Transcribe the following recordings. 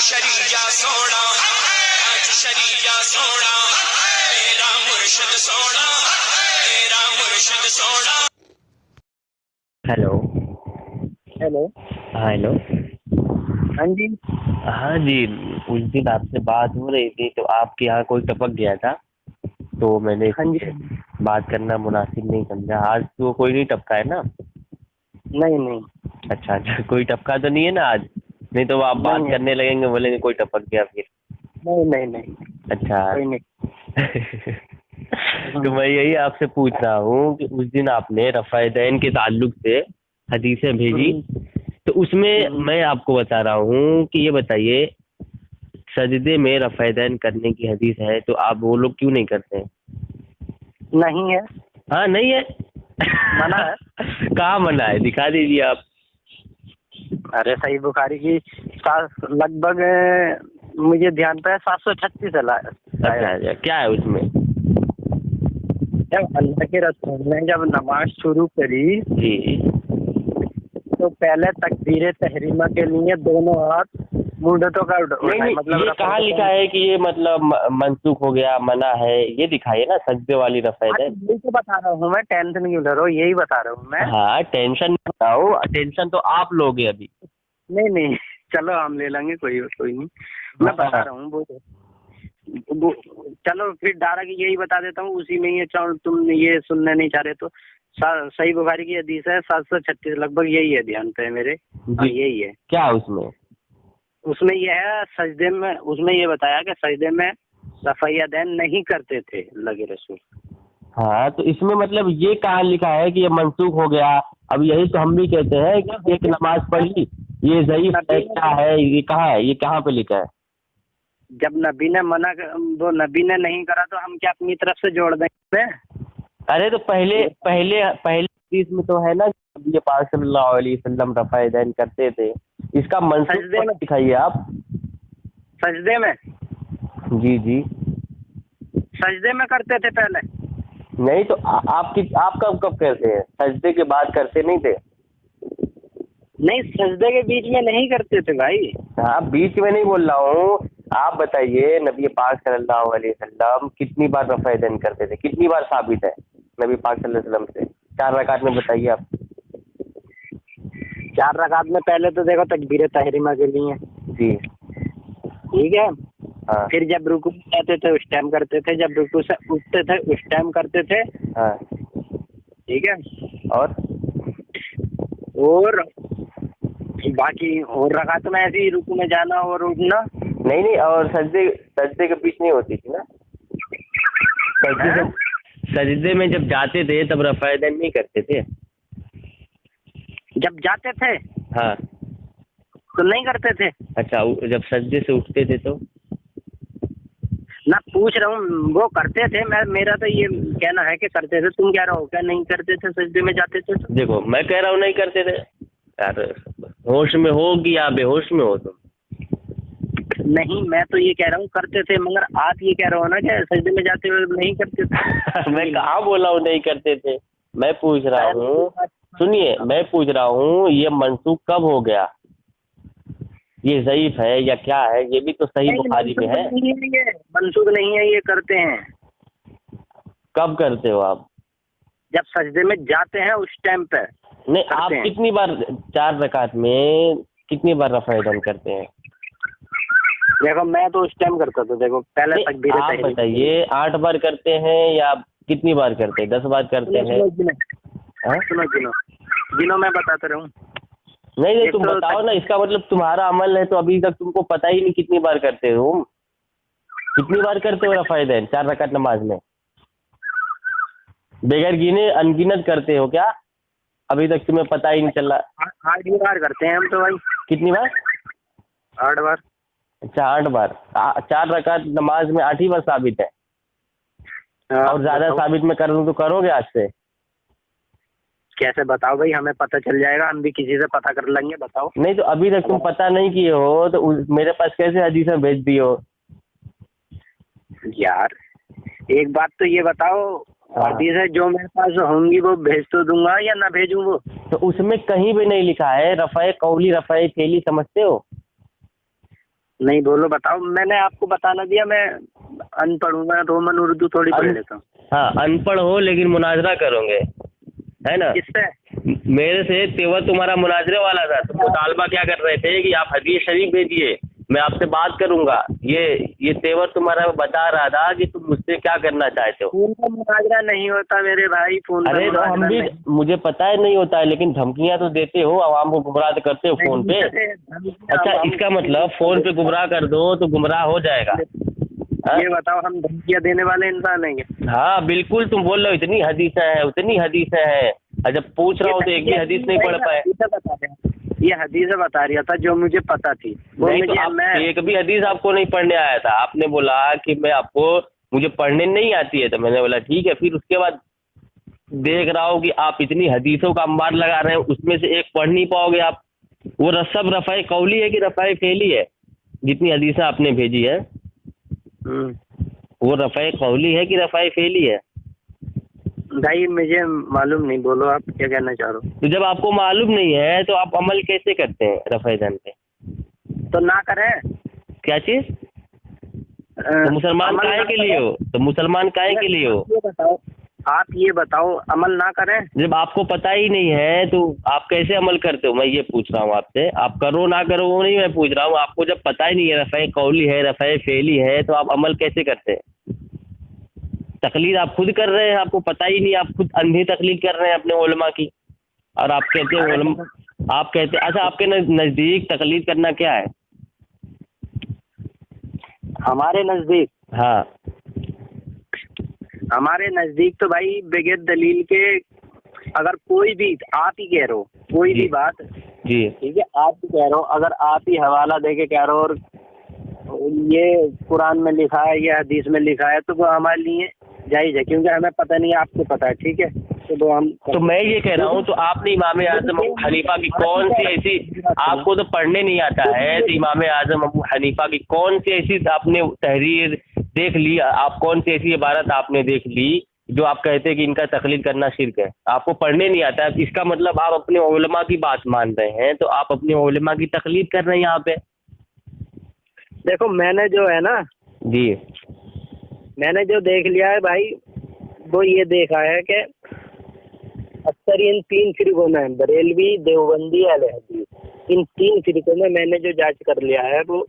शरिया सोना, ताज शरिया सोना, मेरा मुर्शिद सोना, मेरा मुर्शिद सोना। हेलो। हेलो। हाँ हेलो। हाँ जी। हाँ जी, उस दिन आपसे बात हो रही थी तो आपके यहाँ कोई टपक गया था, तो मैंने हाँ जी। बात करना मुनासिब नहीं समझा। आज तो कोई नहीं टपका है ना? नहीं नहीं। अच्छा अच्छा, कोई टपका तो नहीं है ना आज? नहीं तो आप बात नहीं है। करने लगेंगे, बोलेंगे कोई टपक गया फिर। नहीं नहीं नहीं। अच्छा। कोई नहीं। तो मैं यही आपसे पूछ रहा हूँ कि उस दिन आपने रफ़ाएदैन के ताल्लुक से हदीसें भेजी, तो उसमें मैं आपको बता रहा हूँ कि ये बताइए, सजदे में रफ़ाएदैन करने की हदीस है तो आप वो लोग क्यों नहीं करते हैं? नहीं है। हाँ नहीं है? मना है। कहाँ मना है, दिखा दीजिए आप। अरे सही बुखारी की लगभग मुझे ध्यान पे 736 है अच्छा अच्छा, क्या है उसमें? जब अल्लाह के रसूल ने जब नमाज शुरू करी जी। तो पहले तकबीर तहरीमा के लिए दोनों हाथ मुंडतों का नहीं मतलब ये कहाँ लिखा है कि ये मतलब मनसूख हो गया, मना है? ये दिखाइए ना सजदे वाली रफ़ाएदैन। यही तो बता रहा हूँ मैं, टेंशन क्यों ले रहे हो, यही बता रहा हूँ मैं। हाँ टेंशन मत बताओ, टेंशन तो आप लोगे अभी। नहीं नहीं, चलो हम ले लेंगे, कोई नहीं। मैं बता रहा हूँ वो चलो फिर डायरेक्ट यही बता देता हूँ, उसी में ये तुम ये सुनने नहीं चाह रहे तो सही बुखारी की हदीस है 736, लगभग यही है, ध्यान पे है मेरे। हाँ यही है। क्या उसमें? उसमें ये है सजदे में, उसमें ये बताया कि सजदे में रफ़ाएदैन नहीं करते थे अल्लाह के रसूल। हाँ तो इसमें मतलब ये कहाँ लिखा है कि ये मनसूख हो गया? अब यही तो हम भी कहते हैं कि एक नमाज पढ़ ली, ये ज़ईफ है, क्या है, ये कहाँ है, ये कहाँ पे लिखा है? जब नबी ने वो नबी ने नहीं करा तो हम क्या अपनी तरफ से जोड़ देंगे? अरे तो पहले पहले पहले हदीस में तो है ना कि नबी पाक सल्लल्लाहु अलैहि वसल्लम रफ़ाएदैन करते थे, इसका मनसूख मत दिखाइए आप। सजदे में? जी जी। सजदे में करते थे पहले। नहीं तो आप कब कब करते हैं? सजदे के बाद करते नहीं थे? नहीं, सजदे के बीच में नहीं करते थे भाई। हाँ बीच में नहीं बोल रहा हूँ, आप बताइए नबी पाक सल्लल्लाहु अलैहि वसल्लम कितनी बार रफ़ाएदैन करते थे, कितनी बार साबित है नबी पाक सल्लल्लाहु अलैहि वसल्लम से? 4 रकात में बताइए आप। 4 रकात में पहले तो देखो तकबीर तहरीमा के लिए जी। ठीक है। हाँ। फिर जब रुकू जाते थे उस टाइम करते थे, जब रुकू से उठते थे उस टाइम करते थे। हाँ। ठीक है। और बाकी और रकात में ऐसे ही रुकू में जाना और उठना। नहीं नहीं, और सजदे के बीच नहीं होती थी ना? सजदे में जब जाते थे तब रफ़ाएदैन नहीं करते थे? जब जाते थे हाँ। तो नहीं करते थे। अच्छा, जब सजदे से उठते थे तो? ना पूछ रहा हूँ, वो करते थे, मेरा तो ये कहना है कि करते थे, तुम कह रहे हो क्या नहीं करते थे, सजदे में जाते थे तो? देखो मैं कह रहा हूँ नहीं करते थे यार, होश में हो कि या बेहोश में हो तुम? नहीं, मैं तो ये कह रहा हूँ करते थे, मगर आप ये कह रहे हो ना कि सजदे में जाते हुए नहीं करते थे। मैं कहाँ बोला हूँ नहीं करते थे? मैं पूछ रहा हूँ, सुनिए, मैं पूछ रहा हूँ ये मनसूख कब हो गया, ये ज़ईफ है या क्या है? ये भी तो सही बुखारी में है। मनसूख नहीं है, ये करते हैं। कब करते हो आप? जब सजदे में जाते हैं उस टाइम पे। नहीं, आप कितनी बार 4 रकात में कितनी बार रफ़ाएदैन करते हैं? देखो मैं तो उस टाइम करता था, देखो पहले तकबीर आप बताइए 8 बार करते हैं या कितनी बार करते हैं? 10 बार करते हैं? सुनो गिनो, मैं बताता रहूँ। नहीं तुम बताओ ना, इसका मतलब तुम्हारा अमल है तो अभी तक तुमको पता ही नहीं कितनी बार करते हो। कितनी बार करते हो रफ़ाएदैन 4 रकात नमाज में? बगैर गिने अनगिनत करते हो क्या? अभी तक तुम्हें पता ही नहीं चला? 8 बार करते हैं हम तो भाई। कितनी बार? 8 बार। अच्छा 8 बार। 4 रकात नमाज में 8 ही बार साबित है? और ज्यादा साबित में कर दूं तो करोगे आज से? कैसे बताओ भाई, हमें पता चल जाएगा, हम भी किसी से पता कर लेंगे, बताओ। नहीं तो अभी तक तुम पता नहीं किए हो तो मेरे पास कैसे हदीसें भेज दी हो? यार एक बात तो ये बताओ, हदीसें जो मेरे पास होंगी वो भेज तो दूंगा या ना भेजूं वो? तो उसमें कहीं भी नहीं लिखा है रफ़ाए कौली रफ़ाए फेली, समझते हो? नहीं बोलो, बताओ। मैंने आपको बताना दिया, मैं अनपढ़ हूँ, मैं रोमन उर्दू थोड़ी पढ़ लेता हूँ। हाँ, अनपढ़ हो लेकिन मुनाजरा करोगे, है ना? किससे? मेरे से तेवर तुम्हारा मुनाजरे वाला था। तुम मुतालबा क्या कर रहे थे कि आप हदीस शरीफ भेजिए, मैं आपसे बात करूंगा। ये तेवर तुम्हारा बता रहा था कि तुम मुझसे क्या करना चाहते हो। फोन पर मुनाजरा नहीं होता मेरे भाई, फोन पर अरे तो हम भी, मुझे पता है नहीं होता है, लेकिन धमकियां तो देते हो, आवाम को गुमराह करते हो फोन पे। अच्छा, इसका मतलब फोन पे गुमराह कर दो तो गुमराह हो जाएगा। ये बताओ, हम धमकियां देने वाले इंसान हैं? हाँ बिल्कुल, तुम बोल रहे हो इतनी हदीसें हैं, उतनी हदीसें हैं, और जब पूछ रहा हूँ तो एक भी हदीस नहीं पढ़ पाए। ये हदीसें बता रहा था जो मुझे पता थी, वो नहीं तो आप एक भी हदीस आपको नहीं पढ़ने आया था। आपने बोला कि मुझे पढ़ने नहीं आती है, तो मैंने बोला ठीक है। फिर उसके बाद देख रहा हूँ कि आप इतनी हदीसों का अंबार लगा रहे हैं, उसमें से एक पढ़ नहीं पाओगे आप। वो सब रफ़ाए कौली है कि रफ़ाए फेली है? जितनी हदीसें आपने भेजी है वो रफ़ाए कौली है कि रफ़ाए फेली है? भाई मुझे मालूम नहीं, बोलो आप क्या कहना चाह रहे हो। तो जब आपको मालूम नहीं है तो आप अमल कैसे करते हैं रफ़ाए जान पे? तो ना करें। क्या चीज? तो मुसलमान काहे के लिए हो? तो मुसलमान काहे के लिए हो? आप ये बताओ, अमल ना करें? जब आपको पता ही नहीं है तो आप कैसे अमल करते हो, मैं ये पूछ रहा हूँ आपसे। आप करो ना करो वो नहीं मैं पूछ रहा हूँ, आपको जब पता ही नहीं है रफ़ाए कौली है रफ़ाए फेली है तो आप अमल कैसे करते हैं? तकलीद आप खुद कर रहे हैं, आपको पता ही नहीं, आप खुद अंधी तकलीद कर रहे हैं अपने उलमा की। और आप कहते हैं आप कहते अच्छा, आपके नज़दीक तकलीद करना क्या है? हमारे नज़दीक? हाँ, हमारे नज़दीक तो भाई बगैर दलील के, अगर कोई भी, आप ही कह रहे हो कोई भी बात जी ठीक है, आप ही कह रहे हो, अगर आप ही हवाला दे के कह रहे हो और ये कुरान में लिखा है, ये हदीस में लिखा है, तो वो हमारे लिए जायज़ है, क्योंकि हमें पता नहीं है, आपको पता है, ठीक है। तो हम, तो मैं ये कह रहा हूँ, तो आपने इमाम आज़म अबू हनीफा की कौन सी ऐसी, आपको तो पढ़ने नहीं आता है, तो इमाम आज़म अबू हनीफा की कौन सी ऐसी आपने तहरीर देख ली, आप कौन सी ऐसी इबारत आपने देख ली जो आप कहते हैं कि इनका तकलीद करना शिर्क है? आपको पढ़ने नहीं आता है, इसका मतलब आप अपने उलमा की बात मान रहे हैं, तो आप अपने उलमा की तकलीद कर रहे हैं यहाँ पे। देखो, मैंने जो है ना जी, मैंने जो देख लिया है भाई, वो ये देखा है कि अक्सर इन 3 फिरकों में, बरेलवी, देवबंदी, अहले हदीस, इन 3 फिरकों में मैंने जो जांच कर लिया है, वो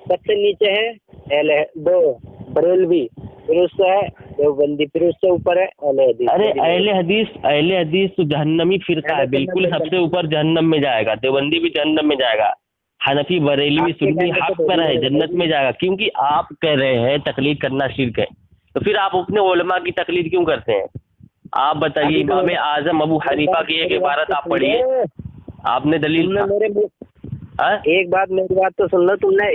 सबसे नीचे है बरेलवी, फिर उससे है देवबंदी, फिर उससे ऊपर है अहले हदीस। अरे अहले हदीस तो जहन्नमी फिरका है, बिल्कुल सबसे ऊपर जहन्नम में जाएगा। देवबंदी भी जहन्नम में जाएगा। हनफी, बरेलवी, सुन्नी हक पर है, जन्नत में जाएगा, क्योंकि आप कह रहे हैं तकलीद करना शिर्क है। तो फिर आप अपने उलमा की तकलीद क्यों करते हैं? आप बताइए, इमाम आज़म अबू हनीफा की एक इबारत आप पढ़िए, आपने दलील एक बात, मेरी बात तो सुन लो, तुमने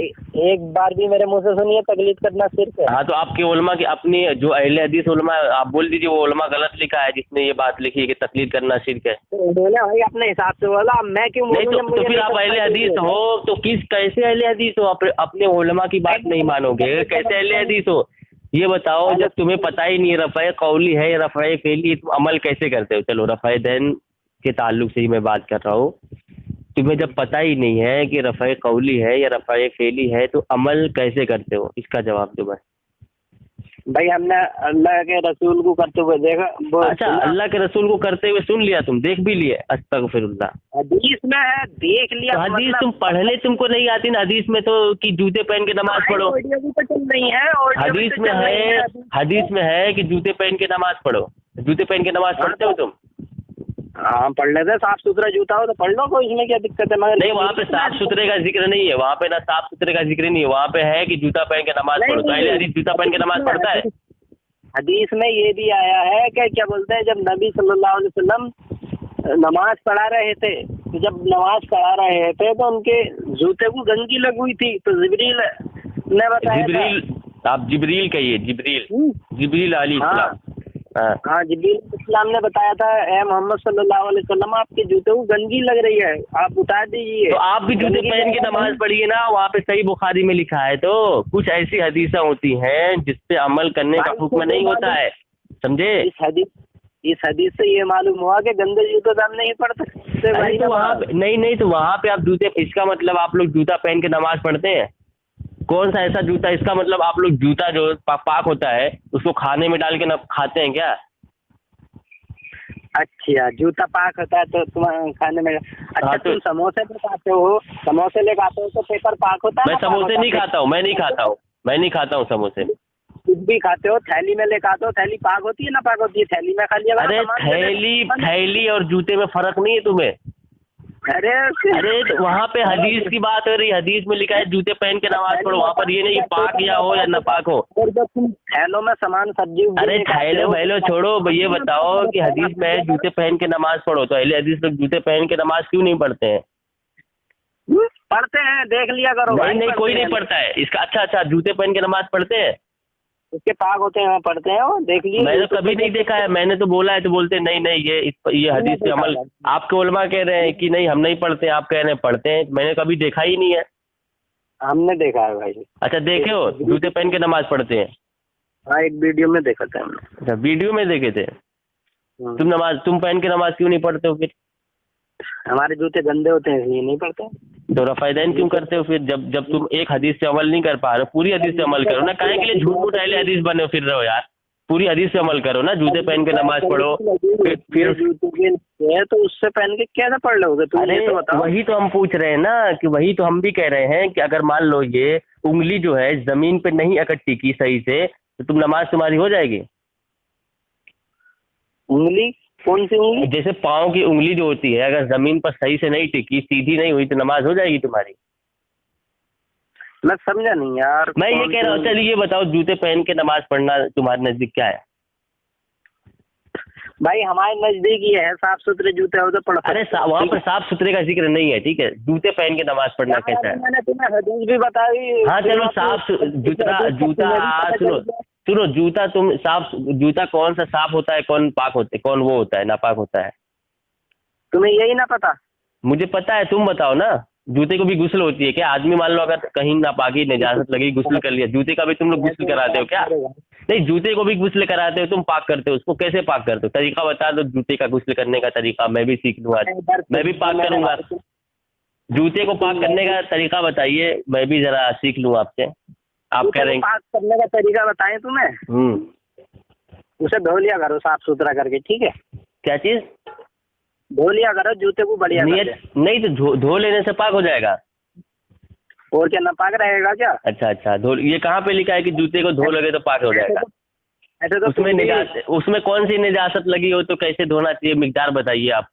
एक बार भी मेरे मुंह से सुनी है तकलीद करना सिर्फ है? हाँ, तो आपके उलमा की अपनी जो अहले हदीस उलमा, आप बोल दीजिए वो उलमा गलत लिखा है जिसने ये बात लिखी है कि तकलीद करना शिर्क है। तो उन्होंने भाई अपने हिसाब से बोला, मैं क्यों बोलूं? नहीं तो फिर आप अहले हदीस हो तो कैसे अहले हदीस हो? अपने उलमा की बात नहीं मानोगे, कैसे अहले हदीस हो? ये बताओ, जब तुम्हें पता ही नहीं रफ़ाए कौली है या रफ़ाए फेली, तुम अमल कैसे करते हो? चलो रफ़ाए दैन के ताल्लुक से ही मैं बात कर रहा हूँ। तुम्हें जब पता ही नहीं है कि रफ़ाए कौली है या रफ़ाए फेली है, तो अमल कैसे करते हो? इसका जवाब दो बस। भाई हमने अल्लाह के रसूल को करते हुए देखा। अच्छा, अल्लाह के रसूल को करते हुए सुन लिया, तुम देख भी लिए? अस्तगफिरुल्लाह। हदीस में है, देख लिया। तो हदीस तुम पढ़ने तुमको नहीं आती ना? हदीस में तो कि जूते पहन के नमाज पढ़ो, नहीं है, हदीस में है कि जूते पहन के नमाज पढ़ो। जूते पहन के नमाज पढ़ते हो तुम? हाँ, पढ़ लेते, साफ सुथरा जूता हो तो पढ़ लो, कोई इसमें क्या दिक्कत है? मगर नहीं, वहाँ पे साफ सुथरे का जिक्र नहीं है, वहाँ पे ना साफ सुथरे का जिक्र नहीं है, वहाँ पे है कि जूता पहन के नमाज पढ़ो। पहले हदीस जूता पहन के नमाज पढ़ता है? हदीस में ये भी आया है कि क्या बोलते हैं, जब नबी सल्लल्लाहु अलैहि वसल्लम नमाज पढ़ा रहे थे, तो जब नमाज पढ़ा रहे थे तो उनके जूते को गंदगी लगी हुई थी, तो जिब्रील ने बताया। आप जिब्रील कहिए, जिब्रील अलैहिस्सलाम। हाँ, जिब्रील इस्लाम ने बताया था, ए मोहम्मद सल्लल्लाहु अलैहि वसल्लम, आपके जूते को गंदगी लग रही है, आप उतार दीजिए। तो आप भी जूते पहन के नमाज पढ़िए ना, वहाँ पे सही बुखारी में लिखा है। तो कुछ ऐसी हदीसें होती हैं जिसपे अमल करने का हुक्म नहीं होता है, समझे? इस हदीस से ये मालूम हुआ कि गंदे जूते तो हम नहीं पढ़ सकते भाई। तो वहाँ नहीं, तो वहाँ पे आप जूते, इसका मतलब आप लोग जूता पहन के नमाज पढ़ते हैं? कौन सा ऐसा जूता, इसका मतलब आप लोग जूता जो पाक होता है उसको खाने में डाल के ना खाते हैं क्या? अच्छा, जूता पाक होता है तो तुम खाने में। अच्छा, हाँ, तो तुम समोसे लेके आते हो, समोसे लेके आते हो तो पेपर पाक होता है मैं ना? पाक समोसे होता नहीं है। खाता हूँ, मैं नहीं खाता हूँ, मैं नहीं खाता हूँ समोसे। कुछ भी खाते हो, थैली में लेके आते हो, थैली पाक होती है ना पाक होती है, थैली में खा लिया करो, अरे सामान ले लेना। थैली और जूते में फर्क नहीं है तुम्हें? अरे अरे तो वहाँ पे हदीस की बात हो रही, हदीस में लिखा है जूते पहन के नमाज पढ़ो, वहाँ पर ये नहीं कि पाक या हो या नापाक हो। और जब तुम थैलों में सामान सब्जी उब्जी अरे लेके आते थैले हो, वैलो छोड़ो, ये बताओ कि हदीस में है जूते पहन के नमाज पढ़ो, तो अहले हदीस लोग जूते पहन के नमाज क्यों नहीं पढ़ते हैं? पढ़ते हैं, देख लिया करो नहीं भाई, नहीं, कोई पढ़ते नहीं हैं। पढ़ता है इसका। अच्छा, जूते पहन के नमाज पढ़ते हैं? उसके पाक होते हैं, पढ़ते हैं, वो देख लिए। मैंने तो कभी नहीं देखा है, मैंने तो बोला है तो बोलते हैं नहीं नहीं, ये हदीस पे अमल। आपके उलमा कह रहे हैं कि नहीं हम नहीं पढ़ते, आप कह रहे हैं पढ़ते हैं, मैंने कभी देखा ही नहीं है। हमने देखा है भाई। अच्छा, देखे हो जूते पहन के नमाज पढ़ते हैं? हाँ, एक वीडियो में देखा था हमने। अच्छा, वीडियो में देखे थे। तुम पहन के नमाज क्यों नहीं पढ़ते हो फिर? हमारे जूते गंदे होते हैं इसलिए नहीं पढ़ते। तो रफ़ाइदैन क्यों करते हो फिर? जब तुम एक हदीस से अमल नहीं कर पा रहे हो, पूरी हदीस से अमल करो ना। काहे के लिए झूठ मूठ अहले हदीस बने फिर रहे हो यार? पूरी हदीस से अमल करो ना, जूते पहन के नमाज पढ़ो। फिर जूते के तो उससे पहन के कैसे पढ़ लोगे तुम? अरे ये तो बताओ। वही तो हम पूछ रहे हैं ना, कि वही तो हम भी कह रहे हैं कि अगर मान लो ये उंगली जो है जमीन पे नहीं अगर टिकी सही से, तो तुम नमाज तुम्हारी हो जाएगी? उंगली? कौन सी उंगली? जैसे पाँव की उंगली जो होती है, अगर जमीन पर सही से नहीं टिकी, सीधी नहीं हुई, तो नमाज हो जाएगी तुम्हारी? मैं समझा नहीं यार। मैं ये कह रहा हूँ, चलिए ये बताओ, जूते पहन के नमाज पढ़ना तुम्हारे नजदीक क्या है? भाई हमारे नजदीक ही है, साफ सुथरे जूते हो तो पढ़ो। अरे वहाँ पर साफ सुथरे का जिक्र नहीं है, ठीक है? जूते पहन के नमाज पढ़ना कैसा है? मैंने तुम्हें हदीस भी बताई। हाँ चलो, सुनो, जूता कौन सा साफ होता है, कौन पाक होता है, कौन वो होता है नापाक होता है? तुम्हें यही ना पता? मुझे पता है, तुम बताओ ना। जूते को भी गुस्ल होती है क्या? आदमी मान लो अगर कहीं नापाकी निजासत लगी, गुस्ल कर लिया, जूते का भी तुम लोग गुस्ल कराते हो क्या? नहीं, जूते को भी गुस्ल कराते हो, तुम पाक करते हो उसको, कैसे पाक करते हो? तरीका बता दो जूते का गुस्ल करने का तरीका, मैं भी सीख लूँ आज, मैं भी पाक करूंगा। जूते को पाक करने का तरीका बताइए, मैं भी जरा सीख लूँ आपसे। आप कह रहे हैं पाक करने का तरीका बताएं तुम्हें? उसे धो लिया करो साफ सुथरा करके, ठीक है? क्या चीज? धो लिया करो जूते को बढ़िया करके। नहीं तो धो लेने से पाक हो जाएगा? और क्या नापाक रहेगा क्या? अच्छा, धो, ये कहाँ पे लिखा है कि जूते को धो लगे तो पाक हो जाएगा? ऐसे तो उसमें कौन सी निजासत लगी हो तो कैसे धोना चाहिए, मिकदार बताइए आप।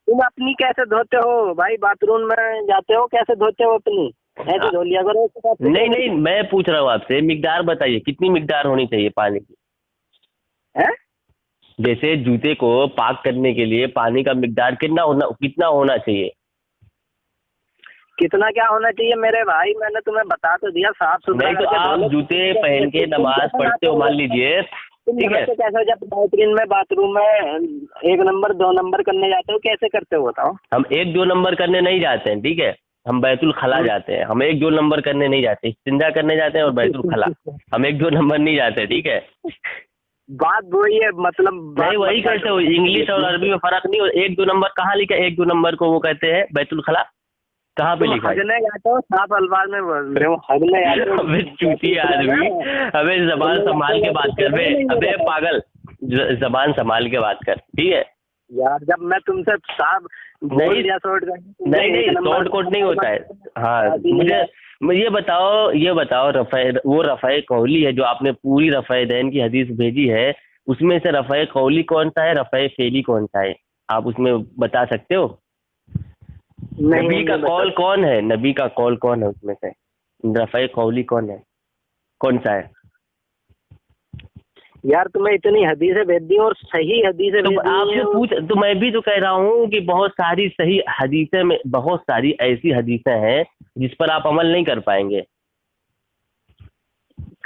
तुम अपनी कैसे धोते हो भाई? बाथरूम में जाते हो, कैसे धोते हो अपनी? ऐसे धो लिया करो। नहीं, मैं पूछ रहा हूँ आपसे, मिकदार बताइए, कितनी मिकदार होनी चाहिए पानी की? है? जैसे जूते को पाक करने के लिए पानी का मिकदार कितना होना चाहिए? कितना क्या होना चाहिए मेरे भाई? मैंने तुम्हें बता तो दिया, साफ सुथरा। नहीं तो आप जूते पहन के नमाज पढ़ते हो, मान लीजिए, ठीक है? कैसे जब बाथरूम में 1 नंबर 2 नंबर करने जाते हो, कैसे करते हो बताओ? हम 1-2 नंबर करने नहीं जाते हैं, ठीक है? हम बैतुल खला जाते हैं, हम 1-2 नंबर करने नहीं जाते, इस्तिंजा करने जाते हैं और बैतुल खला, हम 1-2 नंबर नहीं जाते, ठीक है? बात वही है, मतलब नहीं, वही कैसे हो? इंग्लिश और अरबी में फर्क नहीं हो? 1-2 नंबर कहाँ लिखा है? 1-2 नंबर को वो कहते हैं बैतुल खला, कहाँ पे लिखा है? हगने जाते हो, साफ अल्फाज में बोल रहे हो, हगने जाते हो। अबे चूती आदमी, अबे जबान संभाल के बात कर बे, अबे पागल, जबान संभाल के बात कर, ठीक है? यार जब मैं तुमसे साफ नहीं, शॉर्ट कोट नहीं होता है। हाँ, मुझे ये बताओ वो रफ़ाए कौली है जो आपने पूरी रफ़ाएदैन की हदीस भेजी है, उसमें से रफ़ाए कौली कौन सा है, रफ़ाए फेली कौन सा है? आप उसमें बता सकते हो? नबी का कौल कौन है? नबी का कौल कौन है उसमें से? रफ़ाए कौली कौन है, कौन सा है? यार तुम्हें इतनी हदीसें भेज दी और सही हदीसें तो आपसे पूछ, तो मैं भी तो कह रहा हूँ कि बहुत सारी सही हदीसें में बहुत सारी ऐसी हदीसें हैं जिस पर आप अमल नहीं कर पाएंगे।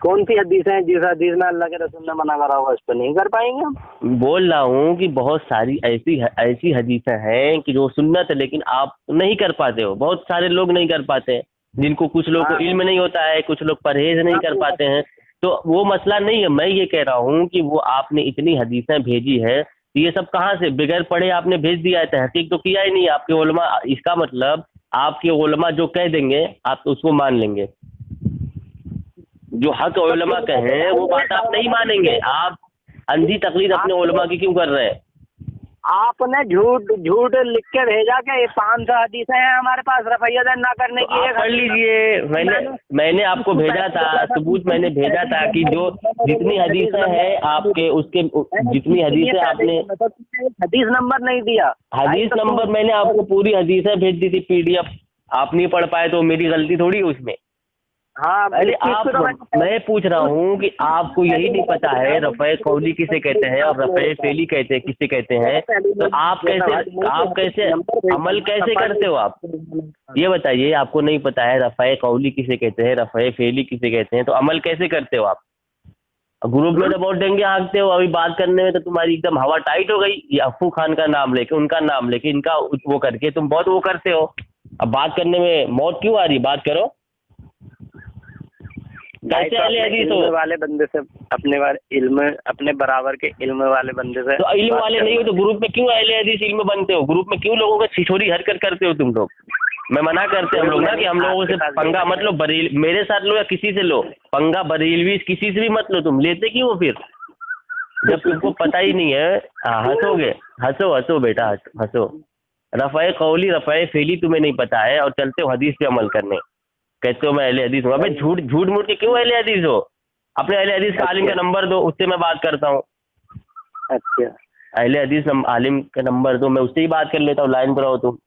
कौन सी हदीसें हैं जिस हदीस में अल्लाह के रसूल ने मना करा होगा उस पर नहीं कर पाएंगे हम? बोल रहा हूँ कि बहुत सारी ऐसी हदीसें हैं कि जो सुन्नत है लेकिन आप नहीं कर पाते हो, बहुत सारे लोग नहीं कर पाते हैं, जिनको कुछ लोग को इल्म नहीं होता है, कुछ लोग परहेज नहीं कर पाते हैं, तो वो मसला नहीं है। मैं ये कह रहा हूँ कि वो आपने इतनी हदीसें भेजी है, ये सब कहाँ से बगैर पढ़े आपने भेज दिया है? तहकीक तो किया ही नहीं आपके उलमा। इसका मतलब आपके उलमा जो कह देंगे आप तो उसको मान लेंगे। जो हक उलमा के हैं वो बात आप नहीं मानेंगे। आप अंधी तकलीद अपने उलमा की क्यों कर रहे हैं? आपने झूठ लिख के भेजा कि 500 हदीसें हैं हमारे पास रफ़ा दैन ना करने की। आप पढ़ लीजिए, मैंने आपको भेजा था सबूत, मैंने भेजा था कि जो जितनी हदीसें हैं आपके उसके जितनी हदीसें आपने हदीस नंबर नहीं दिया। हदीस नंबर मैंने आपको पूरी हदीसें भेज दी थी PDF, आप नहीं पढ़ पाए तो मेरी गलती थोड़ी उसमें। हाँ, अरे मैं पूछ रहा हूँ कि आपको यही नहीं पता है रफ़े कौली किसे कहते हैं और रफ़े फेली किसे कहते हैं, तो आप कैसे अमल कैसे करते हो? आप ये बताइए, आपको नहीं पता है रफ़े कौली किसे कहते हैं, रफ़े फेली किसे कहते हैं, तो अमल कैसे करते हो आप? ग्रुप में तो बहुत डेंगे हाँकते हो, अभी बात करने में तो तुम्हारी एकदम हवा टाइट हो गई। ये अफू खान का नाम लेके, उनका नाम लेके, इनका वो करके तुम बहुत वो करते हो। अब बात करने में मौत क्यों आ रही? बात करो। कैसे अहले हदीस हो? वाले बंदे से अपने बराबर के इल्म वाले बंदे से तो इल्म वाले नहीं हो तो ग्रुप में क्यों अहले हदीस इल्म बनते हो? ग्रुप में क्यों लोगों का छिछोरी हरकत करते हो तुम लोग? मैं मना करते हैं हम लोग ना कि हम लोगों से पंगा मत लो, बरेल मेरे साथ लो या किसी से लो, पंगा बरेलवी किसी से भी मत लो। तुम लेते क्यों हो फिर जब तुमको पता ही नहीं है? हंसोगे, हंसो बेटा, हंसो। रफ़े कौली रफ़े फेली तुम्हें नहीं पता है और चलते हो हदीस पे अमल करने, कहते हो मैं अहले हदीस हूँ। अबे झूठ मूठ के क्यों अहले हदीस हो? अपने अहले हदीस का आलिम का नंबर दो, उससे मैं बात करता हूँ। अच्छा, अहले हदीस आलिम का नंबर दो, मैं उससे ही बात कर लेता हूँ। लाइन पर रहो तुम।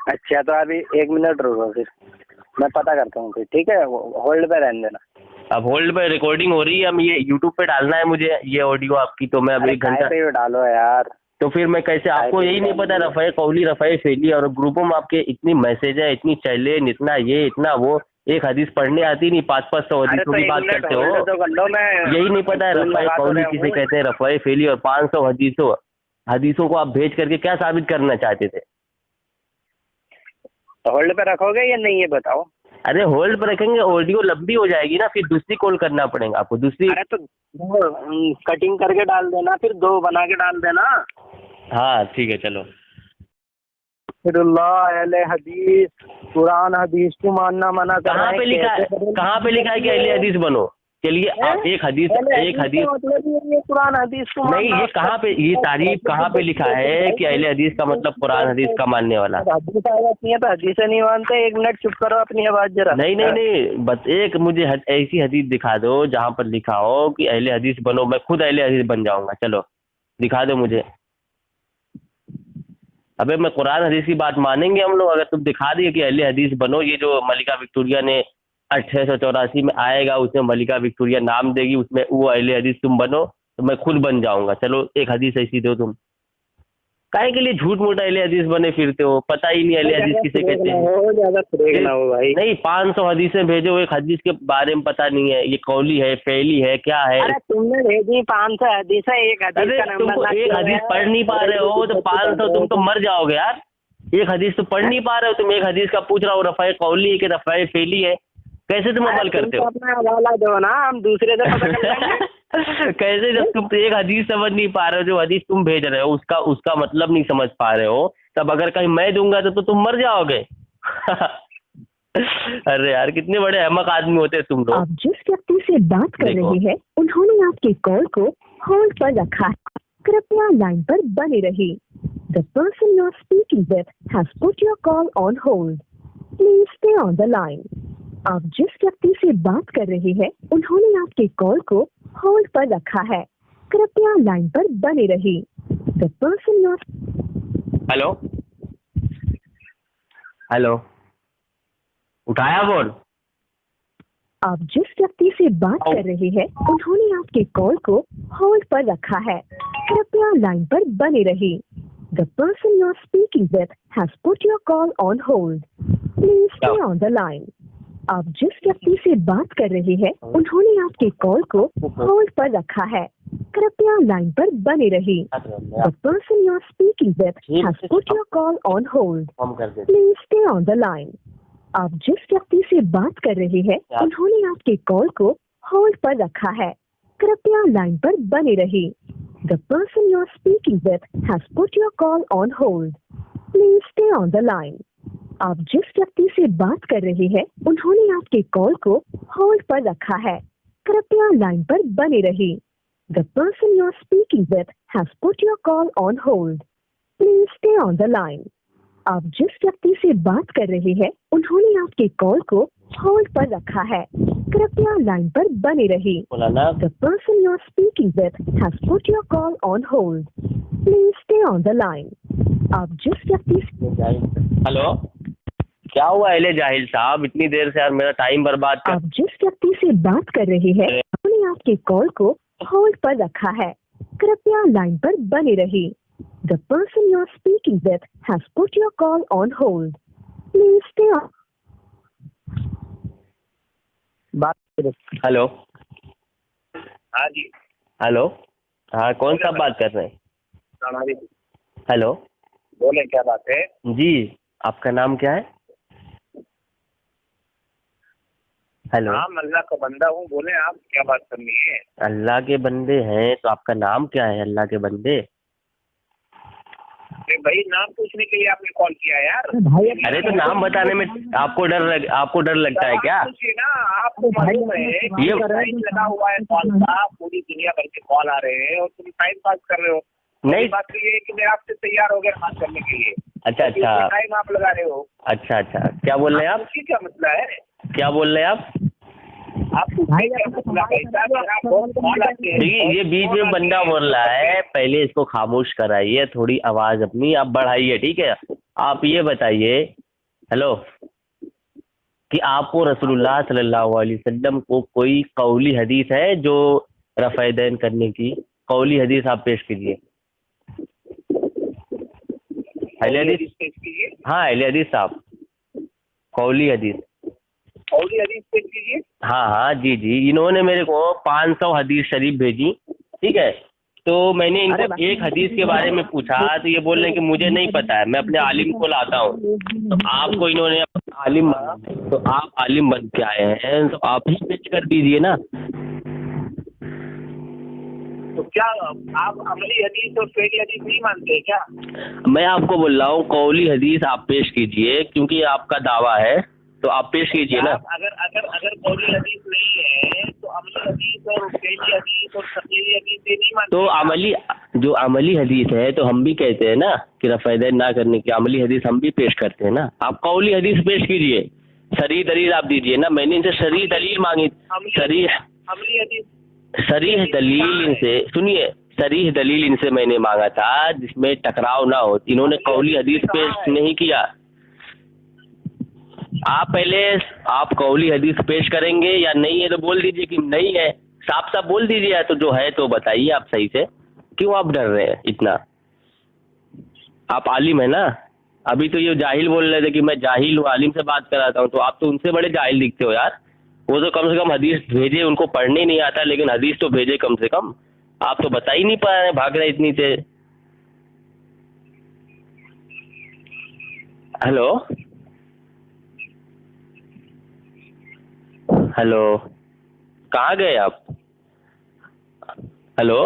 अच्छा, तो अभी 1 मिनट रुको, फिर मैं पता करता हूँ। फिर ठीक है, होल्ड पे रहने देना। अब होल्ड पे रिकॉर्डिंग हो रही है, हम ये यूट्यूब पे डालना है मुझे ये ऑडियो आपकी, तो मैं अब 1 घंटा डालो यार। तो फिर मैं कैसे? आपको यही नहीं पता रफ़े कौली रफ़े फेली, और ग्रुपों में आपके इतनी मैसेज है, इतनी चैलेंज, इतना ये इतना वो, एक हदीस पढ़ने आती नहीं, 500 हदीसों की बात करते हो। यही नहीं पता है रफ़े कौली किसे कहते हैं, रफ़े फेली, और 500 हदीसों को आप भेज करके क्या साबित करना चाहते थे? तो होल्ड पे रखोगे या नहीं, ये बताओ। अरे होल्ड पर रखेंगे, ऑडियो लंबी हो जाएगी ना, फिर दूसरी कॉल करना पड़ेगा आपको, दूसरी। अरे तो कटिंग करके डाल देना, फिर 2 बना के डाल देना। हाँ ठीक है, चलो। अहले हदीस, कुरान हदीस को मानना मना कर रहे हैं। कहाँ पे लिखा है कि अहले हदीस बनो? चलिए आप एक हदीस मतलब ये कुरान हदीस को नहीं, ये कहाँ पे, ये तारीफ कहाँ पे लिखा है कि अहले हदीस का मतलब कुरान हदीस का मानने वाला? हदीसें नहीं मानते। 1 मिनट चुप करो, अपनी आवाज जरा। नहीं, बस एक मुझे ऐसी हदीस दिखा दो जहाँ पर लिखा हो कि अहले हदीस बनो, मैं खुद अहले हदीस बन जाऊंगा। चलो दिखा दो मुझे। अबे मैं कुरान हदीस की बात मानेंगे हम लोग अगर तुम दिखा दिए कि अहले हदीस बनो। ये जो मलिका विक्टोरिया ने 1884 में आएगा, उसमें मलिका विक्टोरिया नाम देगी, उसमें वो अहले हदीस तुम बनो, तो मैं खुद बन जाऊंगा। चलो एक हदीस ऐसी दो तुम। काहे के लिए झूठ मूठ अहले हदीस बने फिरते हो? पता ही नहीं अहले हदीस किसे कहते हैं। नहीं 500 हदीसें भेजो, एक हदीस के बारे में पता नहीं है, ये कौली है फेली है क्या है? अरे तुमने भेजी 500 हदीसें, एक हदीस का नंबर एक हदीस पढ़ नहीं पा रहे हो तो 500 तुम तो मर जाओगे यार। एक हदीस तो पढ़ नहीं पा रहे हो तुम, एक हदीस का पूछ रहा हो रफ़े कौली है कि रफ़े फेली है, कैसे तुम अमल करते हो? अपना हवाला दो ना, हम दूसरे से पता कर लेंगे। कैसे? जब तुम एक हदीस समझ नहीं पा रहे हो, जो हदीस तुम भेज रहे हो उसका मतलब नहीं समझ पा रहे हो, तब अगर कहीं मैं दूंगा तो तुम मर जाओगे। अरे यार कितने बड़े अहमक आदमी होते हैं तुम लोग। आप जिस व्यक्ति से बात कर रहे हैं उन्होंने आपके कॉल को होल्ड पर रखा है, कृपया लाइन पर बने रहिए। The person you are speaking with has put your call on hold, please stay on the line. आप जिस व्यक्ति से बात कर रहे हैं उन्होंने आपके कॉल को होल्ड पर रखा है, कृपया लाइन पर बने रहिए। The person you are hello उठाया फोन? आप जिस व्यक्ति से बात कर रहे हैं उन्होंने आपके कॉल को होल्ड पर रखा है, कृपया लाइन पर बने रहिए। The person you are speaking with has put your call on hold, please stay on the line. आप जिस व्यक्ति से बात कर रहे हैं उन्होंने आपके कॉल को होल्ड पर रखा है, कृपया लाइन पर बने रहिए। The person you are speaking with has put your call on hold, please stay on the line. आप जिस व्यक्ति से बात कर रहे हैं उन्होंने आपके कॉल को होल्ड पर रखा है, कृपया लाइन पर बने रहिए। The person you are speaking with has put your call on hold, please stay on the line. आप जिस व्यक्ति से बात कर रहे हैं उन्होंने आपके कॉल को होल्ड पर रखा है। कृपया लाइन पर बने रहिए। The person you are speaking with has put your call on hold. Please stay on the line. आप जिस व्यक्ति से बात कर रहे हैं उन्होंने आपके कॉल को होल्ड पर रखा है। कृपया लाइन पर बने रहिए। बोला ना। The person you are speaking with has put your call on hold. Please stay on the line. आप जिस व्यक्ति से हेलो, क्या हुआ एले जाहिल साहब, इतनी देर से यार मेरा टाइम बर्बाद कर। आप जिस व्यक्ति से बात कर रहे हैं उन्होंने आपके कॉल को होल्ड पर रखा है। कृपया लाइन पर बने रहिए। The person you are speaking with has put your call on hold. Please stay on. बात करो। हेलो। हाँ जी। हेलो, हाँ कौन सा बात कर रहे हैं? हमारी हेलो बोले, क्या बात है? जी, आपका नाम क्या है? हेलो। हाँ, अल्लाह का बंदा हूँ, बोले आप क्या बात करनी है? अल्लाह के बंदे हैं तो आपका नाम क्या है अल्लाह के बंदे? अरे भाई, नाम पूछने के लिए आपने कॉल किया यार। अरे तो नाम बताने में आपको डर लगता है क्या? पूछिए ना, आपको मालूम है ये टाइम लगा हुआ है कॉल का, पूरी दुनिया भर के कॉल आ रहे हैं और तुम टाइम पास कर रहे हो। नहीं। बात तो ये है कि मैं आपसे तैयार हो गया बात करने के लिए। अच्छा अच्छा टाइम आप लगा रहे हो। अच्छा अच्छा, क्या बोल रहे हैं आप? क्या मसला है? क्या बोल रहे हैं आप? आपको क्या मसला है? आप बहुत कॉल आते हैं। देखिए, ये बीच में बंदा बोल रहा है, पहले इसको खामोश कराइए, थोड़ी आवाज अपनी आप बढ़ाइए, ठीक है? आप ये बताइए, हेलो, कि आपको रसूलुल्लाह सल्लल्लाहु अलैहि वसल्लम को कोई कौली हदीस है जो रफ़ा दैन करने की? कौली हदीस आप पेश कीजिए। अहले हदीस, हाँ अहले हदीस साहब, कौली हदीस। कौली हदीस पेश कीजिए। हाँ हाँ जी जी, इन्होंने मेरे को 500 हदीस शरीफ भेजी, ठीक है? तो मैंने इनको एक हदीस के बारे में पूछा तो ये बोल रहे हैं कि मुझे नहीं पता है, मैं अपने आलिम को लाता हूँ। तो आपको इन्होंने आलिम, तो आप आलिम बन के आए हैं तो आप ही पेश कर दीजिए ना। तो क्या आप अमली हदीस और फेरी हदीस नहीं मानते हैं क्या? मैं आपको बोल रहा हूँ कौली हदीस आप पेश कीजिए, क्योंकि आपका दावा है तो आप पेश कीजिए ना। अगर अगर अगर कौली हदीस नहीं है तो अमली हदीस और फेरी हदीस और सफेदी हदीस ये नहीं मानते? तो जो अमली हदीस है तो हम भी कहते हैं ना कि रफ़ा दैन ना करने की अमली हदीस हम भी पेश करते हैं ना। आप कौली हदीस पेश कीजिए, सरीह दलील आप दीजिए ना। मैंने इनसे सरीह दलील मांगी, सरीह दलील इनसे, सुनिए, सरीह दलील इनसे मैंने मांगा था जिसमें टकराव ना हो। इन्होंने कौली हदीस पेश नहीं किया। आप कौली हदीस पेश करेंगे या नहीं है तो बोल दीजिए कि नहीं है, साफ साफ बोल दीजिए, या तो जो है तो बताइए आप सही से। क्यों आप डर रहे हैं इतना? आप आलिम है ना। अभी तो ये जाहिल बोल रहे थे कि मैं जाहिल हूँ, आलिम से बात कराता हूँ, तो आप तो उनसे बड़े जाहिल दिखते हो यार। वो तो कम से कम हदीस भेजे, उनको पढ़ने नहीं आता लेकिन हदीस तो भेजे कम से कम। आप तो बता ही नहीं पा रहे, भाग रहे इतनी से। हेलो हेलो, कहाँ गए आप? हेलो।